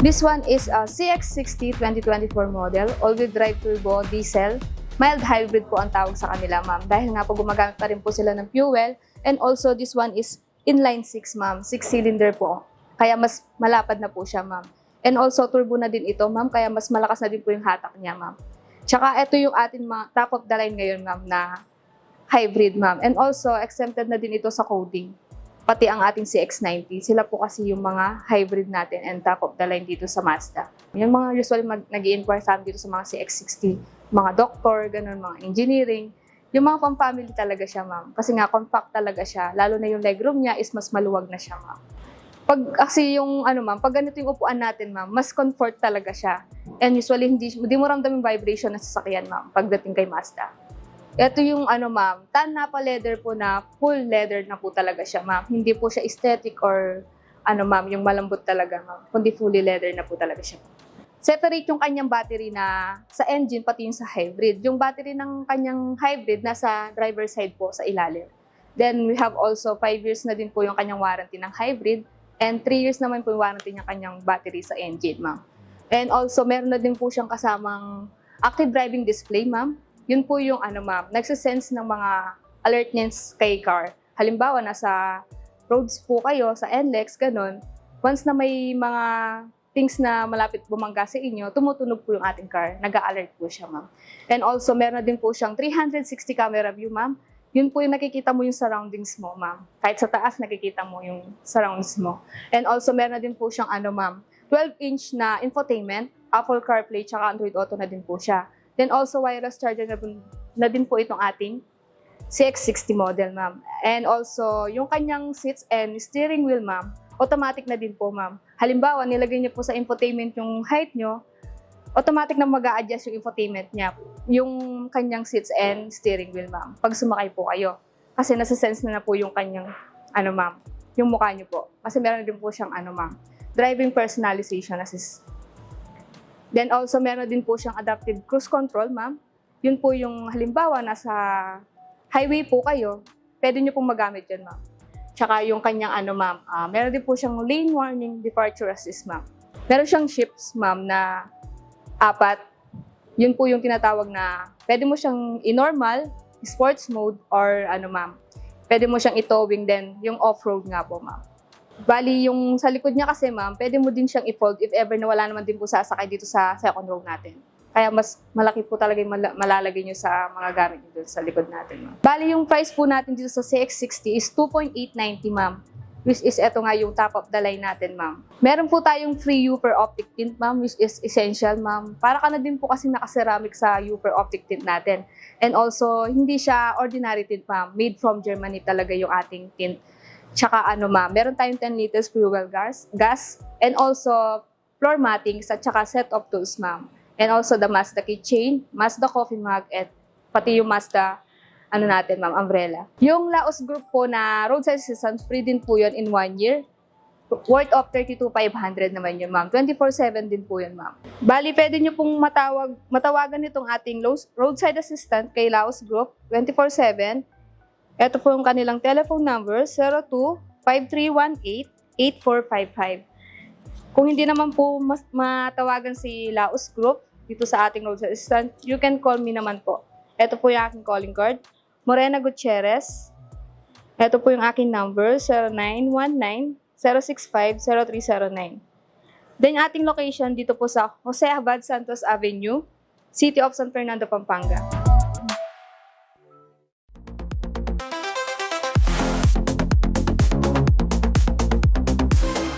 This one is a CX-60 2024 model, all-wheel drive turbo diesel. Mild hybrid po ang tawag sa kanila, ma'am. Dahil nga po gumagamit pa rin po sila ng fuel. And also, this one is inline 6, ma'am. 6-cylinder po. Kaya mas malapad na po siya, ma'am. And also, turbo na din ito, ma'am. Kaya mas malakas na din po yung hatak niya, ma'am. Tsaka ito yung ating mga top of the line ngayon, ma'am, na hybrid, ma'am. And also, exempted na din ito sa coding. Pati ang ating CX-90. Sila po kasi yung mga hybrid natin and top of the line dito sa Mazda. Yung mga usually nag-i-inquire sa amin dito sa mga CX-60, mga doktor, ganun, mga engineering. Yung mga pang-family talaga siya, ma'am. Kasi nga, compact talaga siya. Lalo na yung legroom niya is mas maluwag na siya, ma'am. Kasi yung, ma'am, pag ganito yung upuan natin, ma'am, mas comfort talaga siya. And usually, hindi mo ramdam yung vibration na sasakyan, ma'am, pagdating kay Mazda. Ito yung, ma'am, tan Napa leather po na full leather na po talaga siya, ma'am. Hindi po siya aesthetic or, ma'am, yung malambot talaga, ma'am. Kundi fully leather na po talaga siya. Separate yung kanyang battery na sa engine, pati yung sa hybrid. Yung battery ng kanyang hybrid nasa driver side po sa ilalim. Then we have also 5 years na din po yung kanyang warranty ng hybrid and 3 years naman po yung warranty ng kanyang battery sa engine, ma'am. And also meron na din po siyang kasamang active driving display, ma'am. Yun po yung ma'am, nagsisense ng mga alertness kay car. Halimbawa, nasa roads po kayo, sa NLEX, ganun. Once na may mga things na malapit bumangga sa inyo, tumutunog po yung ating car. Nag-a-alert po siya, ma'am. And also, meron na din po siyang 360 camera view, ma'am. Yun po yung nakikita mo yung surroundings mo, ma'am. Kahit sa taas, nakikita mo yung surroundings mo. And also, meron na din po siyang, ma'am, 12-inch na infotainment, Apple CarPlay, tsaka Android Auto na din po siya. Then also, wireless charger na din po itong ating CX-60 model, ma'am. And also, yung kanyang seats and steering wheel, ma'am, automatic na din po, ma'am. Halimbawa, nilagay niyo po sa infotainment yung height nyo, automatic na mag-a-adjust yung infotainment niya, yung kanyang seats and steering wheel, ma'am, pag sumakay po kayo. Kasi nasa-sense na po yung kanyang, ma'am, yung mukha niyo po. Kasi meron din po siyang, ma'am, driving personalization assist. Then also, meron din po siyang adaptive cruise control, ma'am. Yun po yung halimbawa, nasa highway po kayo, pwede nyo pong magamit yun, ma'am. Tsaka yung kanyang ma'am, meron din po siyang lane warning departure assist, ma'am. Meron siyang shifts, ma'am, na 4. Yun po yung tinatawag na, pwede mo siyang i-normal, sports mode, or ma'am, pwede mo siyang i-towing din, yung off-road nga po, ma'am. Bali, yung sa likod niya kasi, ma'am, pwede mo din siyang i-fold if ever na wala naman din po sasakay dito sa second row natin. Kaya mas malaki po talaga yung malalagay nyo sa mga gamit nyo sa likod natin, ma'am. Bali, yung price po natin dito sa CX-60 is 2.890, ma'am. Which is eto nga yung top of the line natin, ma'am. Meron po tayong free Upper Optic tint, ma'am, which is essential, ma'am. Para ka na din po kasi nakaceramic sa Upper Optic tint natin. And also, hindi siya ordinary tint, ma'am. Made from Germany talaga yung ating tint. Tsaka ma'am, meron tayong 10 liters fuel gas, and also floor mattings at tsaka set of tools, ma'am. And also the Mazda keychain, Mazda coffee mug, at pati yung Mazda, natin, ma'am, umbrella. Yung Laos Group po na roadside assistance, free din po yun in 1 year. Worth of 32,500 naman yun, ma'am. 24/7 din po yun, ma'am. Bali, pwede nyo pong matawagan itong ating roadside assistant kay Laos Group, 24/7. Ito po yung kanilang telephone number, 02-5318-8455. Kung hindi naman po matawagan si Laos Group dito sa ating roadside assistant, you can call me naman po. Ito po yung aking calling card, Morena Gutierrez. Ito po yung aking number, 0919-065-0309. Then ating location dito po sa Jose Abad Santos Avenue, City of San Fernando, Pampanga.